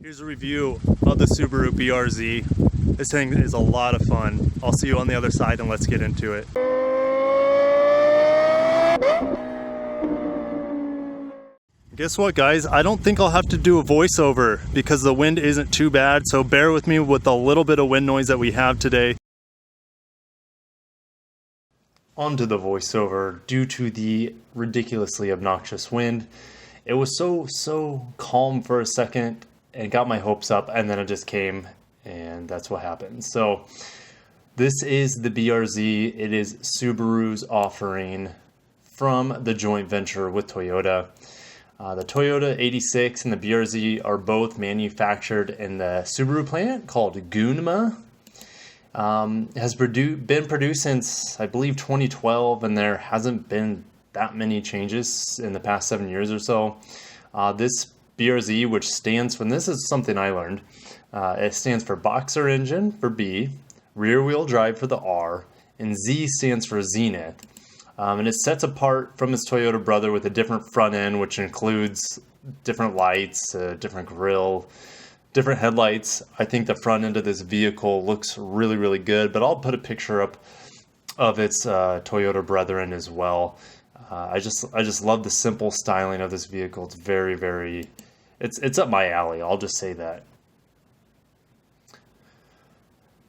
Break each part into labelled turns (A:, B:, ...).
A: Here's a review of the Subaru BRZ. This thing is a lot of fun. I'll see you on the other side and let's get into it. Guess what, guys? I don't think I'll have to do a voiceover because the wind isn't too bad, so bear with me with the little bit of wind noise that we have today. Onto the voiceover. Due to the ridiculously obnoxious wind, it was so calm for a second. It got my hopes up, and then it just came, and that's what happened. So this is the BRZ. It is Subaru's offering from the joint venture with Toyota. The Toyota 86 and the BRZ are both manufactured in the Subaru plant called Gunma. Has been produced since, I believe, 2012, and there hasn't been that many changes in the past 7 years or so. This BRZ, which stands for, and this is something I learned, it stands for Boxer Engine for B, Rear Wheel Drive for the R, and Z stands for Zenith. And it sets apart from its Toyota brother with a different front end, which includes different lights, different grille, different headlights. I think the front end of this vehicle looks really good, but I'll put a picture up of its Toyota brethren as well. I just love the simple styling of this vehicle. It's very, it's up my alley. I'll just say that.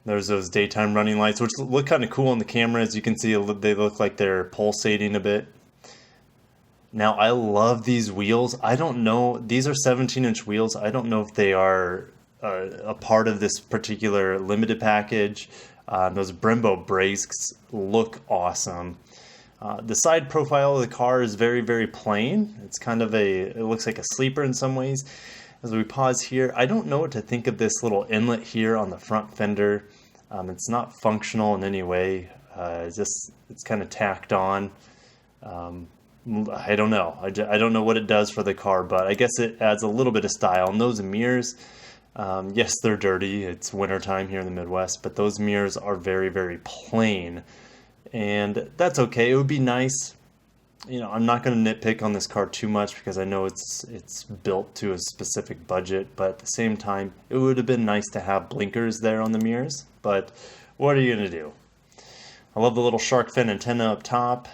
A: There's those daytime running lights, which look kind of cool on the camera. As you can see, they look like they're pulsating a bit. Now, I love these wheels. I don't know, these are 17-inch wheels. I don't know if they are a part of this particular limited package. Those Brembo brakes look awesome. The side profile of the car is very plain. It's kind of it looks like a sleeper in some ways. As we pause here, I don't know what to think of this little inlet here on the front fender. It's not functional in any way. It's kind of tacked on. I don't know. I don't know what it does for the car, but I guess it adds a little bit of style. And those mirrors, yes, they're dirty. It's wintertime here in the Midwest, but those mirrors are very plain. And that's okay. It would be nice. You know, I'm not going to nitpick on this car too much because I know it's built to a specific budget, but at the same time, it would have been nice to have blinkers there on the mirrors, but what are you going to do? I love the little shark fin antenna up top.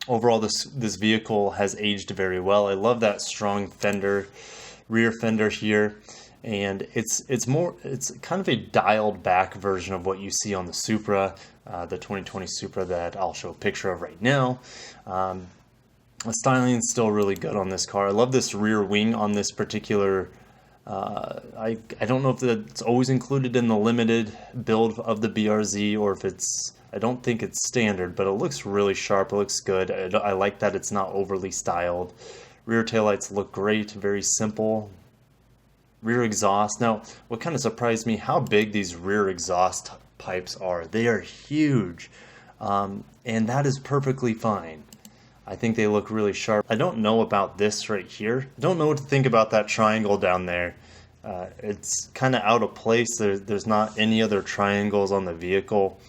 A: Overall, this vehicle has aged very well. I love that strong fender, rear fender here. And it's kind of a dialed back version of what you see on the Supra, the 2020 Supra that I'll show a picture of right now. The styling is still really good on this car. I love this rear wing on this particular. I don't know if it's always included in the limited build of the BRZ or if it's. I don't think it's standard, but it looks really sharp. It looks good. I like that it's not overly styled. Rear taillights look great. Very simple. Rear exhaust. Now, what kind of surprised me, how big these rear exhaust pipes are. They are huge, and that is perfectly fine. I think they look really sharp. I don't know about this right here. I don't know what to think about that triangle down there. It's kind of out of place. There's not any other triangles on the vehicle,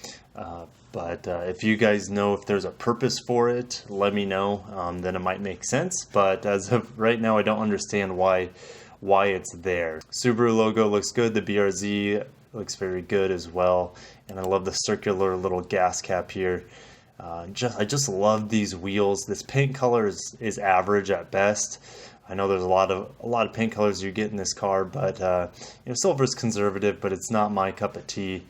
A: but if you guys know if there's a purpose for it, let me know. Then it might make sense, but as of right now, I don't understand why it's there. Subaru logo looks good. The BRZ looks very good as well, and I love the circular little gas cap here. I just love these wheels. This paint color is average at best. I know there's a lot of paint colors you get in this car, but you know, silver is conservative, but it's not my cup of tea.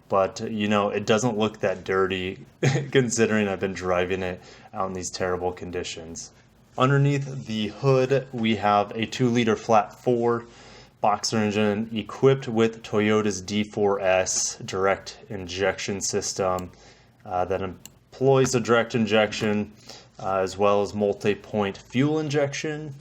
A: But you know, it doesn't look that dirty considering I've been driving it out in these terrible conditions. Underneath the hood, we have a 2-liter flat 4 Boxer engine equipped with Toyota's D4S direct injection system that employs a direct injection as well as multi-point fuel injection,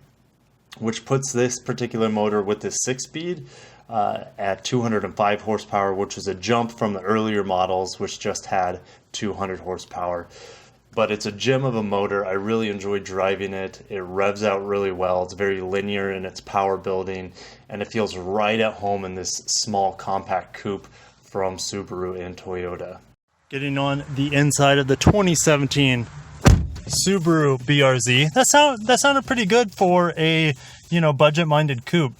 A: which puts this particular motor with this 6-speed at 205 horsepower, which is a jump from the earlier models, which just had 200 horsepower. But it's a gem of a motor. I really enjoy driving it. It revs out really well. It's very linear in its power building, and it feels right at home in this small compact coupe from Subaru and Toyota. Getting on the inside of the 2017
B: Subaru BRZ. That sounded pretty good for a, you know, budget-minded coupe.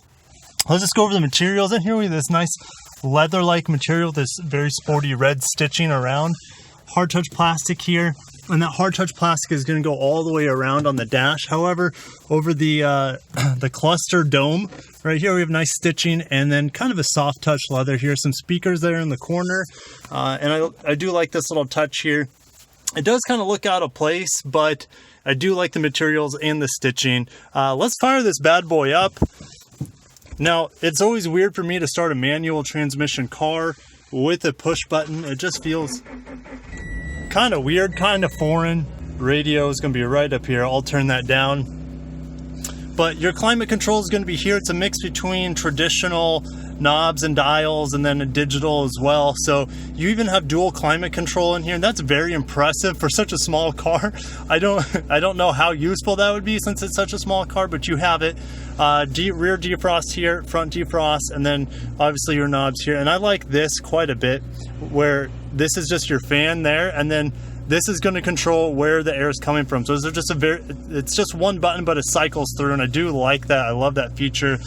B: Let's just go over the materials. In here we have this nice leather-like material, this very sporty red stitching around. Hard touch plastic here, and that hard touch plastic is going to go all the way around on the dash. However, over the cluster dome right here we have nice stitching, and then kind of a soft touch leather here. Some speakers there in the corner, and I do like this little touch here. It does kind of look out of place, but I do like the materials and the stitching. Let's fire this bad boy up. Now, it's always weird for me to start a manual transmission car with a push button. It just feels kind of weird, kind of foreign. Radio is going to be right up here. I'll turn that down. But your climate control is going to be here. It's a mix between traditional knobs and dials and then a digital as well. So you even have dual climate control in here, and that's very impressive for such a small car. I don't know how useful that would be since it's such a small car, but you have it. Rear defrost here, front defrost, and then obviously your knobs here. And I like this quite a bit, where this is just your fan there, and then this is going to control where the air is coming from. So it's just one button, but it cycles through, and I do like that. I love that feature.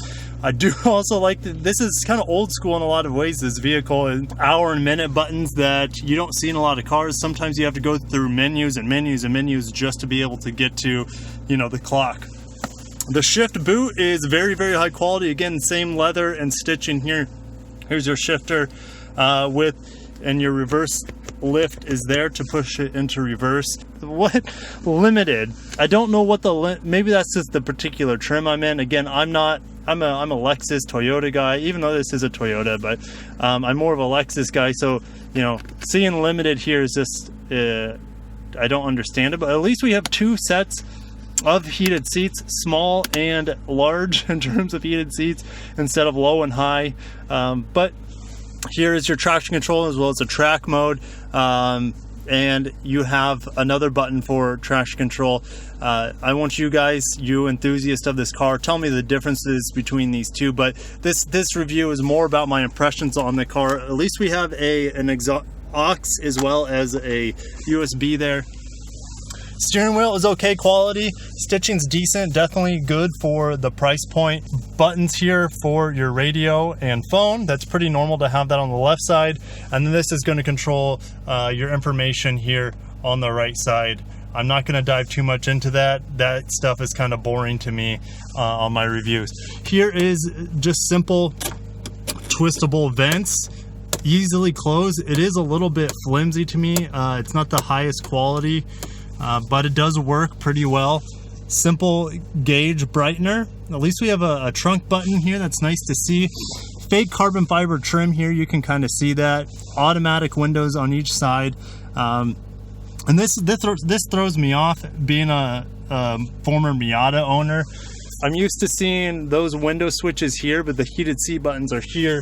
B: I do also like that this is kind of old school in a lot of ways, this vehicle. Hour and minute buttons that you don't see in a lot of cars. Sometimes you have to go through menus and menus and menus just to be able to get to, you know, the clock. The shift boot is very, very high quality. Again, same leather and stitching here. Here's your shifter and your reverse lift is there to push it into reverse. What limited? I don't know what maybe that's just the particular trim I'm in. Again, I'm a Lexus Toyota guy, even though this is a Toyota, but I'm more of a Lexus guy. So, you know, seeing limited here is just I don't understand it. But at least we have two sets of heated seats, small and large in terms of heated seats instead of low and high. But here is your traction control as well as a track mode, and you have another button for traction control. I want you guys, you enthusiasts of this car, tell me the differences between these two. But this review is more about my impressions on the car. At least we have an exhaust aux as well as a USB there. Steering wheel is okay quality. Stitching's decent, definitely good for the price point. Buttons here for your radio and phone. That's pretty normal to have that on the left side. And then this is going to control your information here on the right side. I'm not going to dive too much into that. That stuff is kind of boring to me on my reviews. Here is just simple twistable vents. Easily closed. It is a little bit flimsy to me. It's not the highest quality. But it does work pretty well. Simple gauge brightener. At least we have a trunk button here. That's nice to see. Fake carbon fiber trim here. You can kind of see that. Automatic windows on each side. And this throws me off, being a former Miata owner. I'm used to seeing those window switches here, but the heated seat buttons are here.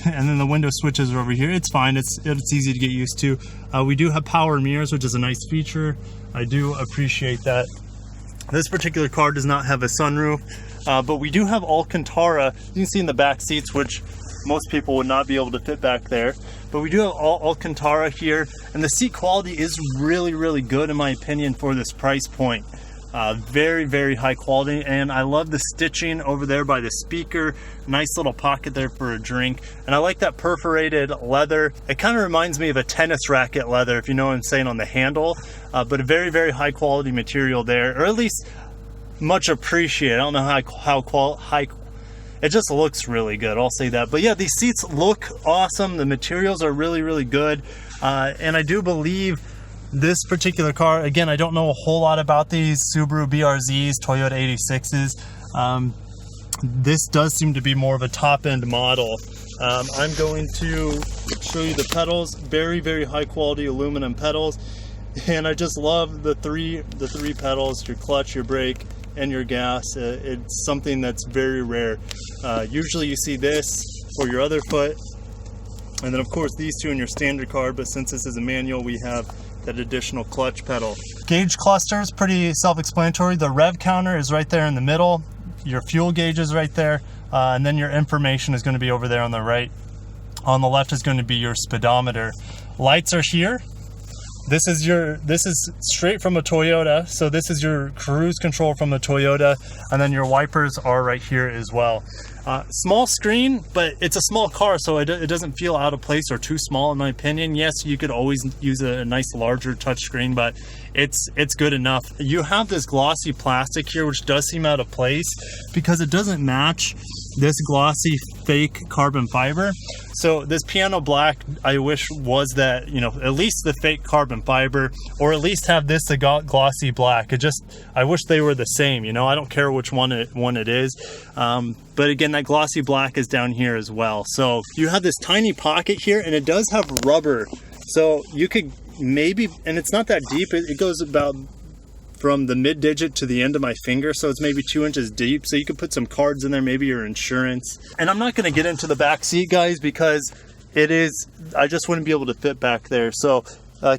B: And then the window switches are over here. It's fine. It's easy to get used to. We do have power mirrors, which is a nice feature. I do appreciate that. This particular car does not have a sunroof, but we do have Alcantara. You can see in the back seats, which most people would not be able to fit back there. But we do have Alcantara here, and the seat quality is really, really good in my opinion for this price point. Very, very high quality, and I love the stitching over there by the speaker. Nice little pocket there for a drink, and I like that perforated leather. It kind of reminds me of a tennis racket leather, if you know what I'm saying, on the handle. But a very, very high quality material there, or at least much appreciated. I don't know how high. It just looks really good, I'll say that. But yeah, these seats look awesome. The materials are really, really good, and I do believe this particular car, again, I don't know a whole lot about these Subaru BRZs, Toyota 86s. This does seem to be more of a top-end model. I'm going to show you the pedals. Very, very high quality aluminum pedals, and I just love the three pedals: your clutch, your brake, and your gas. It's something that's very rare. Usually you see this for your other foot, and then of course these two in your standard car, but since this is a manual, we have that additional clutch pedal. Gauge cluster is pretty self-explanatory. The rev counter is right there in the middle. Your fuel gauge is right there, and then your information is going to be over there on the right. On the left is going to be your speedometer. Lights are here. This is straight from a Toyota. So this is your cruise control from a Toyota, and then your wipers are right here as well. Small screen, but it's a small car, so it doesn't feel out of place or too small in my opinion. Yes, you could always use a nice larger touchscreen, but it's good enough. You have this glossy plastic here, which does seem out of place because it doesn't match this glossy fake carbon fiber. So this piano black, I wish was that, you know, at least the fake carbon fiber, or at least have this the glossy black. I wish they were the same, you know. I don't care which one it is. But again, that glossy black is down here as well. So you have this tiny pocket here, and it does have rubber. So you could maybe, and it's not that deep, it goes about from the mid digit to the end of my finger, so it's maybe 2 inches deep. So you could put some cards in there, maybe your insurance. And I'm not going to get into the back seat, guys, because I just wouldn't be able to fit back there. So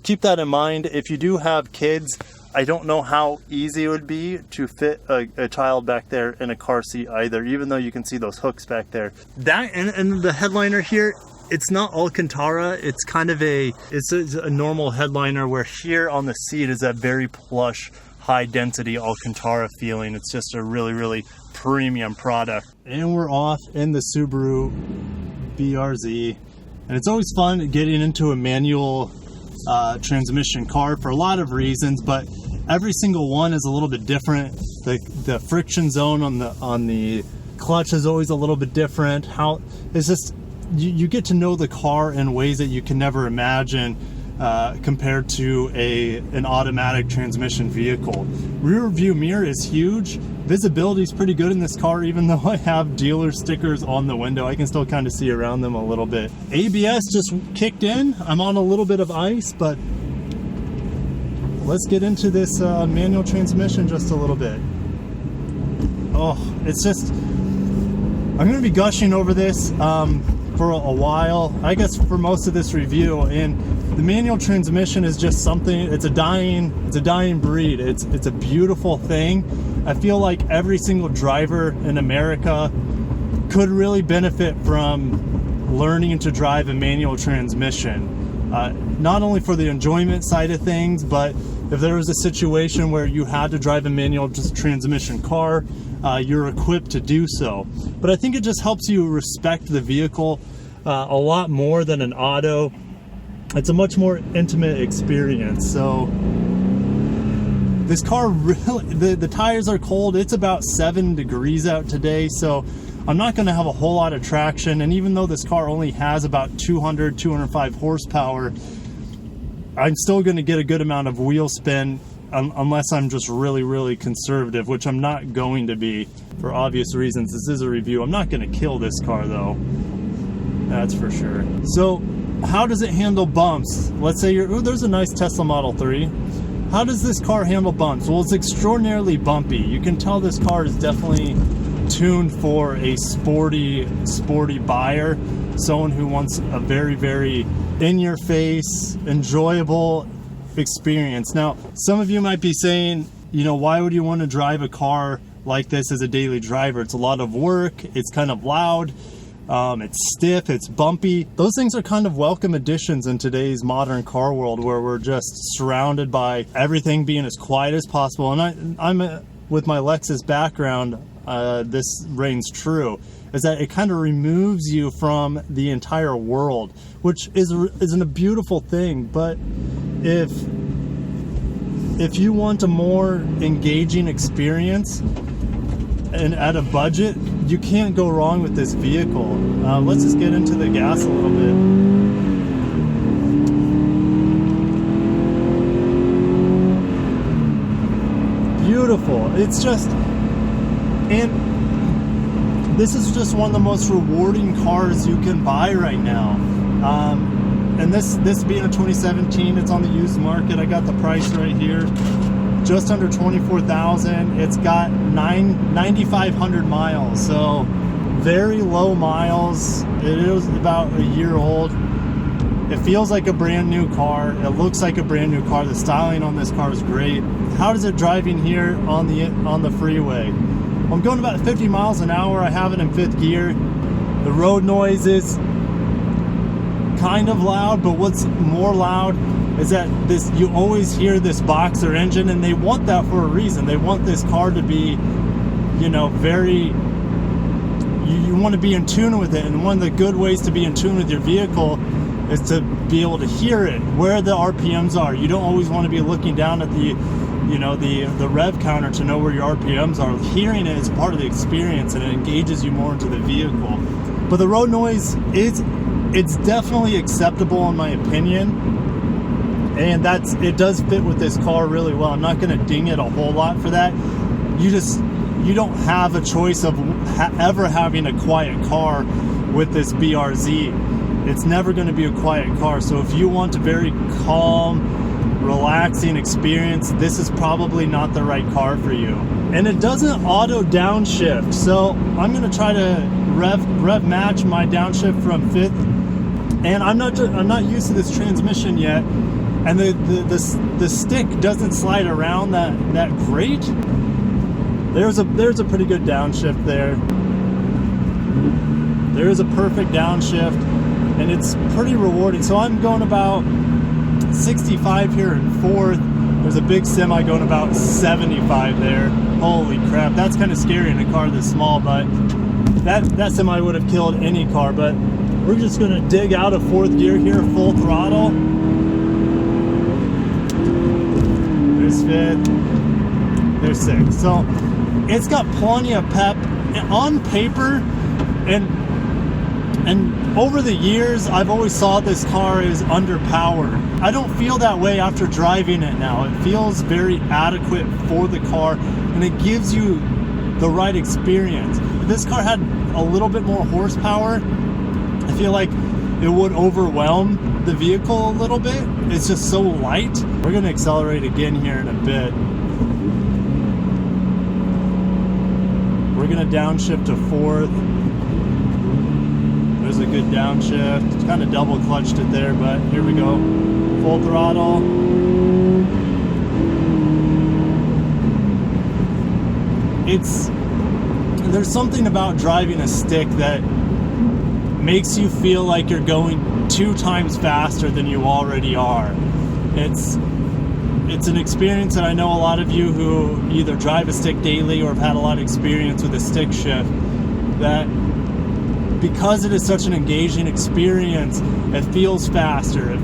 B: keep that in mind. If you do have kids, I don't know how easy it would be to fit a child back there in a car seat either, even though you can see those hooks back there. That and the headliner here, it's not Alcantara. It's kind of it's a normal headliner, where here on the seat is that very plush, high density Alcantara feeling. It's just a really, really premium product. And we're off in the Subaru BRZ, and it's always fun getting into a manual transmission car for a lot of reasons, but every single one is a little bit different. The friction zone on the clutch is always a little bit different. How it's just you get to know the car in ways that you can never imagine compared to an automatic transmission vehicle. Rear view mirror is huge. Visibility is pretty good in this car, even though I have dealer stickers on the window. I can still kind of see around them a little bit. ABS just kicked in. I'm on a little bit of ice, but let's get into this manual transmission just a little bit. Oh, it's just, I'm going to be gushing over this for a while, I guess for most of this review. And the manual transmission is just something, it's a dying breed. It's a beautiful thing. I feel like every single driver in America could really benefit from learning to drive a manual transmission. Not only for the enjoyment side of things, but if there was a situation where you had to drive a manual transmission car, you're equipped to do so. But I think it just helps you respect the vehicle a lot more than an auto. It's a much more intimate experience. So this car really, the tires are cold. It's about 7 degrees out today, so I'm not going to have a whole lot of traction. And even though this car only has about 205 horsepower, I'm still going to get a good amount of wheel spin unless I'm just really, really conservative, which I'm not going to be for obvious reasons. This is a review. I'm not going to kill this car though. That's for sure. So how does it handle bumps? Let's say there's a nice Tesla Model 3. How does this car handle bumps? Well, it's extraordinarily bumpy. You can tell this car is definitely tuned for a sporty buyer, someone who wants a very, very in-your-face, enjoyable experience. Now, some of you might be saying, you know, why would you want to drive a car like this as a daily driver? It's a lot of work, it's kind of loud, it's stiff, it's bumpy. Those things are kind of welcome additions in today's modern car world, where we're just surrounded by everything being as quiet as possible. And I'm with my Lexus background, this reigns true, is that it kind of removes you from the entire world, which isn't a beautiful thing. But if you want a more engaging experience and at a budget, you can't go wrong with this vehicle. Let's just get into the gas a little bit. Beautiful. It's just, and this is just one of the most rewarding cars you can buy right now. And this being a 2017, it's on the used market. I got the price right here, just under $24,000. It's got 9,500 miles, so very low miles. It is about a year old. It feels like a brand new car. It looks like a brand new car. The styling on this car is great. How does it driving here on the freeway? I'm going about 50 miles an hour. I have it in 5th gear. The road noise is kind of loud, but what's more loud is that you always hear this boxer engine, and they want that for a reason. They want this car to be, you know, very, you want to be in tune with it. And one of the good ways to be in tune with your vehicle is to be able to hear it, where the RPMs are. You don't always want to be looking down at the, you know, the rev counter to know where your RPMs are. Hearing it is part of the experience, and it engages you more into the vehicle. But the road noise it's definitely acceptable in my opinion. And it does fit with this car really well. I'm not going to ding it a whole lot for that. You don't have a choice of ever having a quiet car with this BRZ. It's never going to be a quiet car. So if you want a very calm, relaxing experience, this is probably not the right car for you. And it doesn't auto downshift. So I'm going to try to rev match my downshift from 5th. And I'm not used to this transmission yet. And the stick doesn't slide around that great. There's a pretty good downshift there. There is a perfect downshift, and it's pretty rewarding. So I'm going about 65 here in 4th. There's a big semi going about 75 there. Holy crap, that's kind of scary in a car this small, but that semi would have killed any car. But we're just gonna dig out of 4th gear here, full throttle. There's 5th, there's 6th. So it's got plenty of pep on paper, and over the years I've always saw this car as underpowered. I don't feel that way after driving it now. It feels very adequate for the car, and it gives you the right experience. If this car had a little bit more horsepower, I feel like it would overwhelm the vehicle a little bit. It's just so light. We're gonna accelerate again here in a bit. We're gonna downshift to 4th. There's a good downshift. It's kind of double clutched it there, but here we go. Full throttle. There's something about driving a stick that makes you feel like you're going 2 times faster than you already are. It's an experience that I know a lot of you who either drive a stick daily or have had a lot of experience with a stick shift, that because it is such an engaging experience, it feels faster. It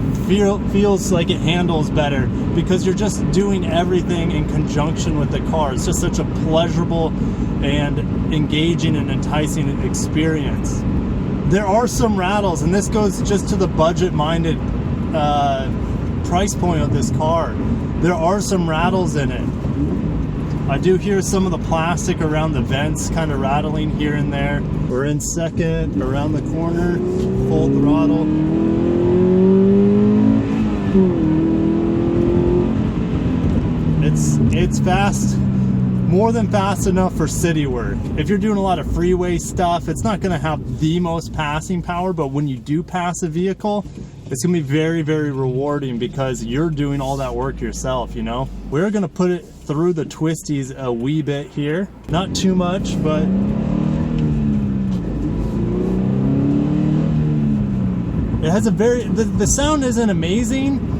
B: feels like it handles better because you're just doing everything in conjunction with the car. It's just such a pleasurable and engaging and enticing experience. There are some rattles, and this goes just to the budget-minded price point of this car. There are some rattles in it. I do hear some of the plastic around the vents kind of rattling here and there. We're in 2nd, around the corner, full throttle. It's fast. More than fast enough for city work. If you're doing a lot of freeway stuff, it's not going to have the most passing power, but when you do pass a vehicle, it's going to be very, very rewarding because you're doing all that work yourself, you know? We're going to put it through the twisties a wee bit here. Not too much, but it has a the sound isn't amazing,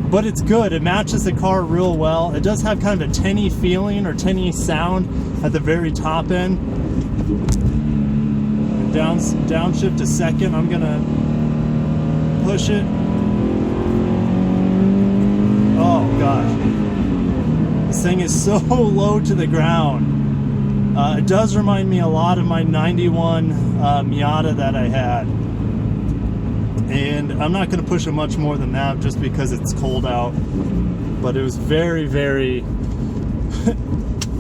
B: but it's good. It matches the car real well. It does have kind of a tinny feeling or tinny sound at the very top end. Downshift to 2nd. I'm gonna push it. Oh gosh. This thing is so low to the ground. It does remind me a lot of my 91 Miata that I had. And I'm not going to push it much more than that just because it's cold out. But it was very, very...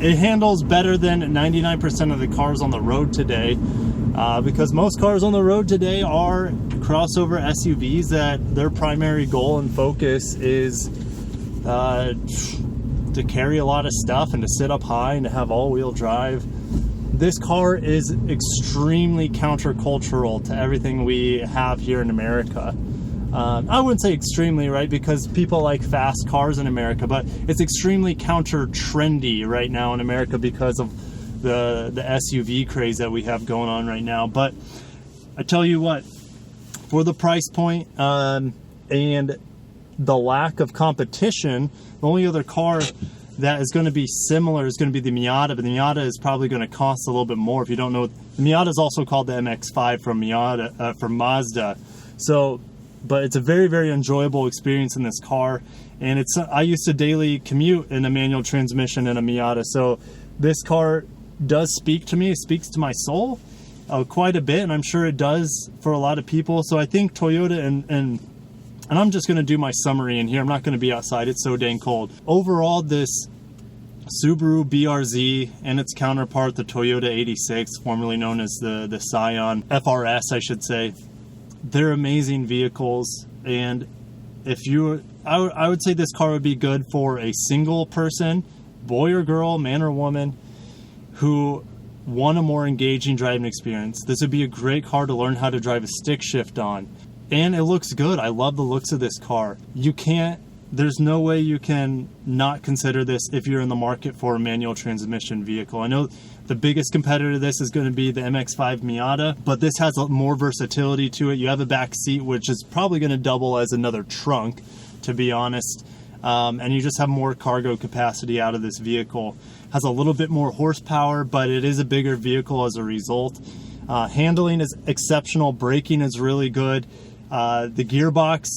B: it handles better than 99% of the cars on the road today. Because most cars on the road today are crossover SUVs that their primary goal and focus is to carry a lot of stuff and to sit up high and to have all-wheel drive. This car is extremely countercultural to everything we have here in America. I wouldn't say extremely, right, because people like fast cars in America, but it's extremely counter-trendy right now in America because of the SUV craze that we have going on right now. But I tell you what, for the price point, and the lack of competition, the only other car that is going to be similar is going to be the Miata, but the Miata is probably going to cost a little bit more. If you don't know, the Miata is also called the MX-5 from Mazda. So, but it's a very, very enjoyable experience in this car. And I used to daily commute in a manual transmission in a Miata. So this car does speak to me. It speaks to my soul quite a bit. And I'm sure it does for a lot of people. So I think Toyota and I'm just going to do my summary in here. I'm not going to be outside. It's so dang cold. Overall, this Subaru BRZ and its counterpart, the Toyota 86, formerly known as the Scion FRS, I should say, they're amazing vehicles. And I would say this car would be good for a single person, boy or girl, man or woman, who want a more engaging driving experience. This would be a great car to learn how to drive a stick shift on. And it looks good. I love the looks of this car. There's no way you can not consider this if you're in the market for a manual transmission vehicle. I know the biggest competitor to this is going to be the MX-5 Miata, but this has more versatility to it. You have a back seat, which is probably going to double as another trunk, to be honest. And you just have more cargo capacity out of this vehicle. Has a little bit more horsepower, but it is a bigger vehicle as a result. Handling is exceptional. Braking is really good. The gearbox,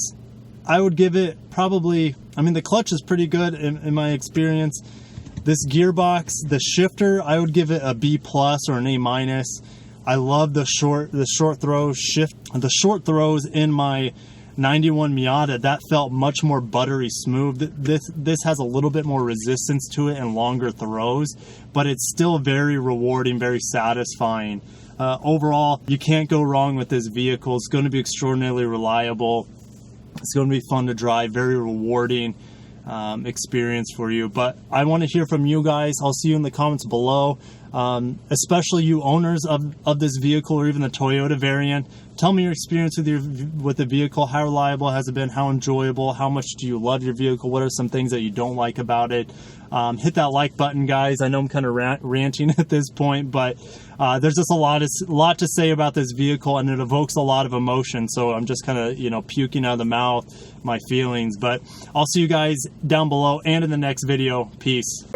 B: I would give it probably, the clutch is pretty good in my experience. This gearbox, the shifter, I would give it a B+ or an A-. I love the short throw shift. The short throws in my 91 Miata, that felt much more buttery smooth. This has a little bit more resistance to it and longer throws, but it's still very rewarding, very satisfying. Overall, you can't go wrong with this vehicle. It's going to be extraordinarily reliable. It's going to be fun to drive, very rewarding experience for you. But I want to hear from you guys. I'll see you in the comments below, especially you owners of this vehicle or even the Toyota variant. Tell me your experience with the vehicle. How reliable has it been? How enjoyable? How much do you love your vehicle? What are some things that you don't like about it? Hit that like button, guys. I know I'm kind of ranting at this point, but there's just a lot to say about this vehicle, and it evokes a lot of emotion. So I'm just kind of, puking out of the mouth my feelings. But I'll see you guys down below and in the next video. Peace.